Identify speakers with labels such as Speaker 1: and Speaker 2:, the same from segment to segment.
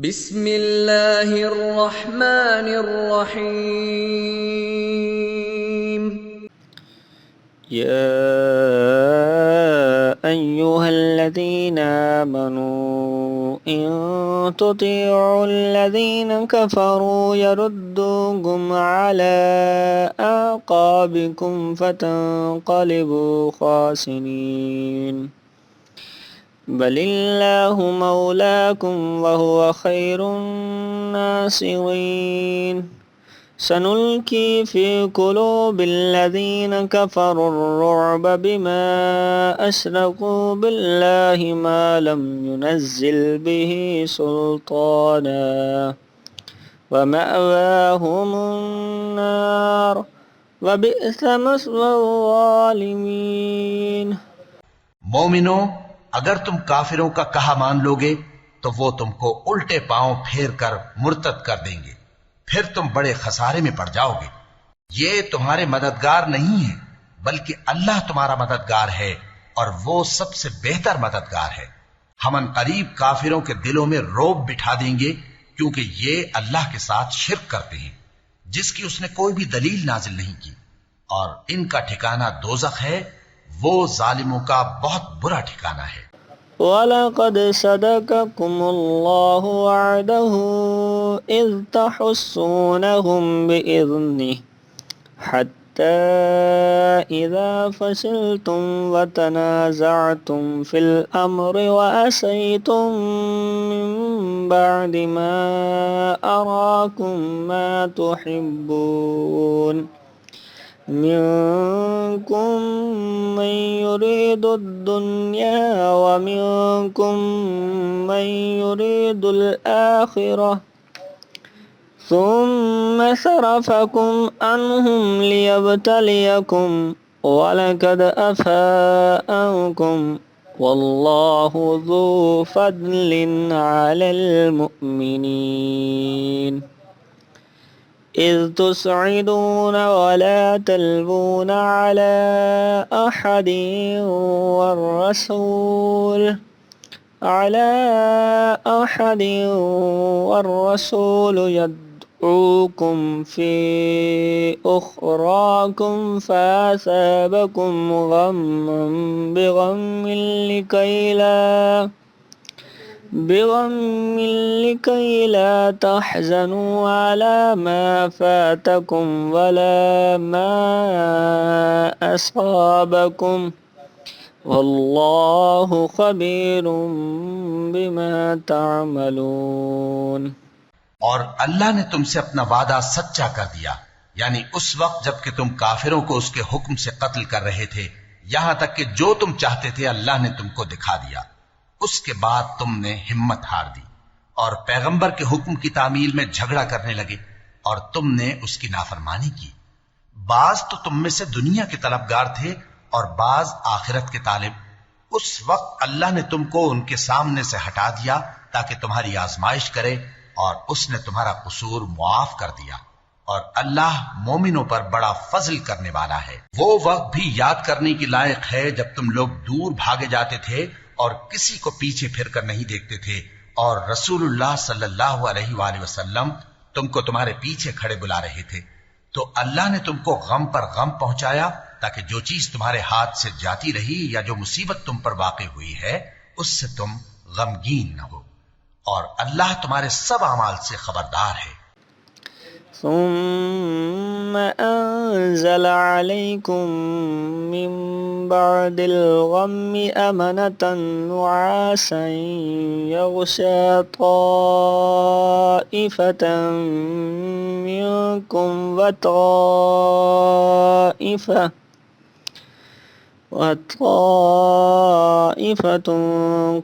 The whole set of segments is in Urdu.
Speaker 1: بسم اللہ الرحمن الرحیم
Speaker 2: يا أيها الذين آمنوا إن تطيعوا الذين كفروا يردوكم على أعقابكم فتنقلبوا خاسرين بل الله مولاكم وهو خير الناصرين سنلقي في قلوب الذين كفروا الرعب بما أشركوا بالله ما لم ينزل به سلطانا ومأواهم النار وبئس مثوى الظالمين.
Speaker 3: مومنو، اگر تم کافروں کا کہا مان لوگے تو وہ تم کو الٹے پاؤں پھیر کر مرتد کر دیں گے، پھر تم بڑے خسارے میں پڑ جاؤ گے۔ یہ تمہارے مددگار نہیں ہے بلکہ اللہ تمہارا مددگار ہے اور وہ سب سے بہتر مددگار ہے۔ ہم ان قریب کافروں کے دلوں میں رعب بٹھا دیں گے کیونکہ یہ اللہ کے ساتھ شرک کرتے ہیں جس کی اس نے کوئی بھی دلیل نازل نہیں کی، اور ان کا ٹھکانہ دوزخ ہے، وہ ظالموں کا بہت برا ٹھکانہ ہے۔
Speaker 2: وَلَقَدْ صَدَقَكُمُ اللَّهُ وَعْدَهُ إِذْ تَحُسُّونَهُم بِإِذْنِهِ حَتَّى إِذَا فَشِلْتُمْ وَتَنَازَعْتُمْ فِي الْأَمْرِ وَعَصَيْتُم مِّن بَعْدِ مَا أَرَاكُم مَّا تُحِبُّونَ منكم من يريد الدنيا ومنكم من يريد الآخرة ثم صرفكم عنهم ليبتليكم ولقد عفا عنكم والله ذو فضل على المؤمنين إذ تصعدون ولا تلوون على أحد والرسول يدعوكم في أخراكم فأصابكم غما بغم لكي لا تحزنوا على ما فاتكم ولا ما أصابكم والله خبير بما تعملون.
Speaker 3: اور اللہ نے تم سے اپنا وعدہ سچا کر دیا، یعنی اس وقت جب کہ تم کافروں کو اس کے حکم سے قتل کر رہے تھے، یہاں تک کہ جو تم چاہتے تھے اللہ نے تم کو دکھا دیا۔ اس کے بعد تم نے ہمت ہار دی اور پیغمبر کے حکم کی تعمیل میں جھگڑا کرنے لگے اور تم نے اس کی نافرمانی کی۔ بعض تو تم میں سے دنیا کے طلبگار تھے اور بعض آخرت کے طالب۔ اس وقت اللہ نے تم کو ان کے سامنے سے ہٹا دیا تاکہ تمہاری آزمائش کرے، اور اس نے تمہارا قصور معاف کر دیا، اور اللہ مومنوں پر بڑا فضل کرنے والا ہے۔ وہ وقت بھی یاد کرنے کی لائق ہے جب تم لوگ دور بھاگے جاتے تھے اور کسی کو پیچھے پھر کر نہیں دیکھتے تھے، اور رسول اللہ صلی اللہ علیہ وآلہ وسلم تم کو تمہارے پیچھے کھڑے بلا رہے تھے، تو اللہ نے تم کو غم پر غم پہنچایا تاکہ جو چیز تمہارے ہاتھ سے جاتی رہی یا جو مصیبت تم پر واقع ہوئی ہے اس سے تم غمگین نہ ہو، اور اللہ تمہارے سب اعمال سے خبردار ہے۔
Speaker 2: ثم أنزل عليكم من بعد الغم أمنة نعاسا يغشى طائفة منكم وطائفة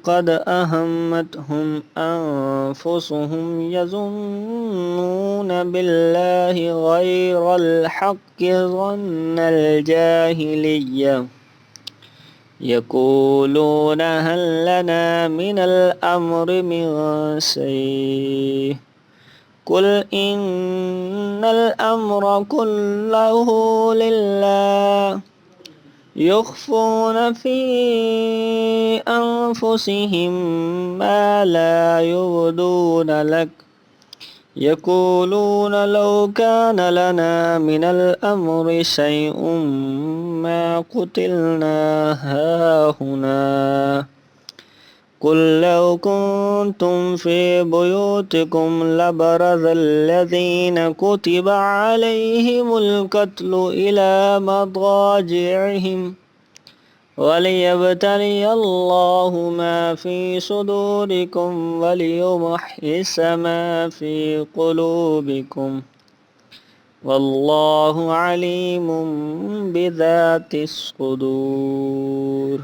Speaker 2: قد أهمتهم أنفسهم يظنون بالله غير الحق ظن الجاهلية يقولون هل لنا من الأمر من شيء قل إن الأمر كله لله يخفون في أنفسهم ما لا يبدون لك يقولون لو كان لنا من الأمر شيء ما قتلنا هاهنا قل لو كنتم في بيوتكم لبرز الذين كتب عليهم القتل إلى مضاجعهم وليبتلي الله ما في صدوركم وليمحص ما في قلوبكم والله عليم بذات الصدور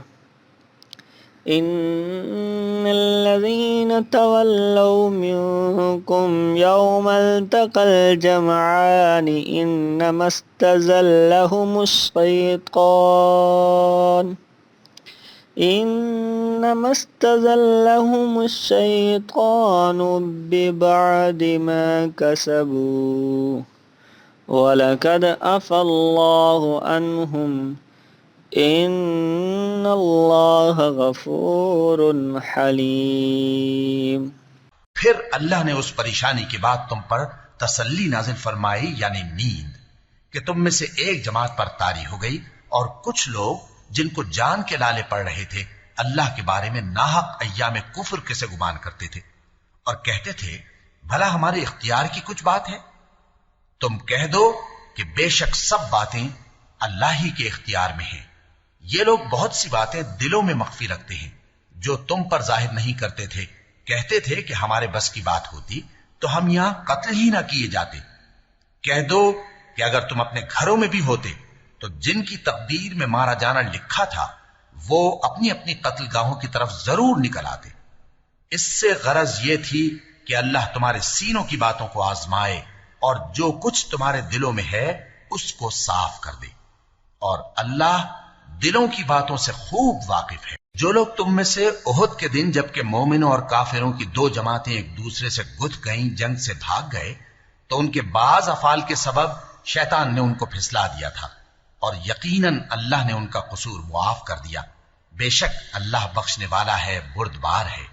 Speaker 2: إن الذين تولوا منكم يوم التقى الجمعان إنما استزلهم الشيطان ببعد ما كسبوا ولقد عفى الله عنهم إن اللہ غفور حلیم۔
Speaker 3: پھر اللہ نے اس پریشانی کے بعد تم پر تسلی نازل فرمائی یعنی نیند کہ تم میں سے ایک جماعت پر طاری ہو گئی اور کچھ لوگ جن کو جان کے لالے پڑ رہے تھے اللہ کے بارے میں ناحق ایام کفر کے سے گمان کرتے تھے اور کہتے تھے بھلا ہمارے اختیار کی کچھ بات ہے؟ تم کہہ دو کہ بے شک سب باتیں اللہ ہی کے اختیار میں ہیں۔ یہ لوگ بہت سی باتیں دلوں میں مخفی رکھتے ہیں جو تم پر ظاہر نہیں کرتے تھے۔ کہتے تھے کہ ہمارے بس کی بات ہوتی تو ہم یہاں قتل ہی نہ کیے جاتے۔ کہہ دو کہ اگر تم اپنے گھروں میں بھی ہوتے تو جن کی تقدیر میں مارا جانا لکھا تھا وہ اپنی اپنی قتل گاہوں کی طرف ضرور نکل آتے۔ اس سے غرض یہ تھی کہ اللہ تمہارے سینوں کی باتوں کو آزمائے اور جو کچھ تمہارے دلوں میں ہے اس کو صاف کر دے، اور اللہ دلوں کی باتوں سے خوب واقف ہے۔ جو لوگ تم میں سے احد کے دن جبکہ مومنوں اور کافروں کی دو جماعتیں ایک دوسرے سے گتھ گئیں جنگ سے بھاگ گئے تو ان کے بعض افعال کے سبب شیطان نے ان کو پھسلا دیا تھا، اور یقیناً اللہ نے ان کا قصور معاف کر دیا۔ بے شک اللہ بخشنے والا ہے، بردبار ہے۔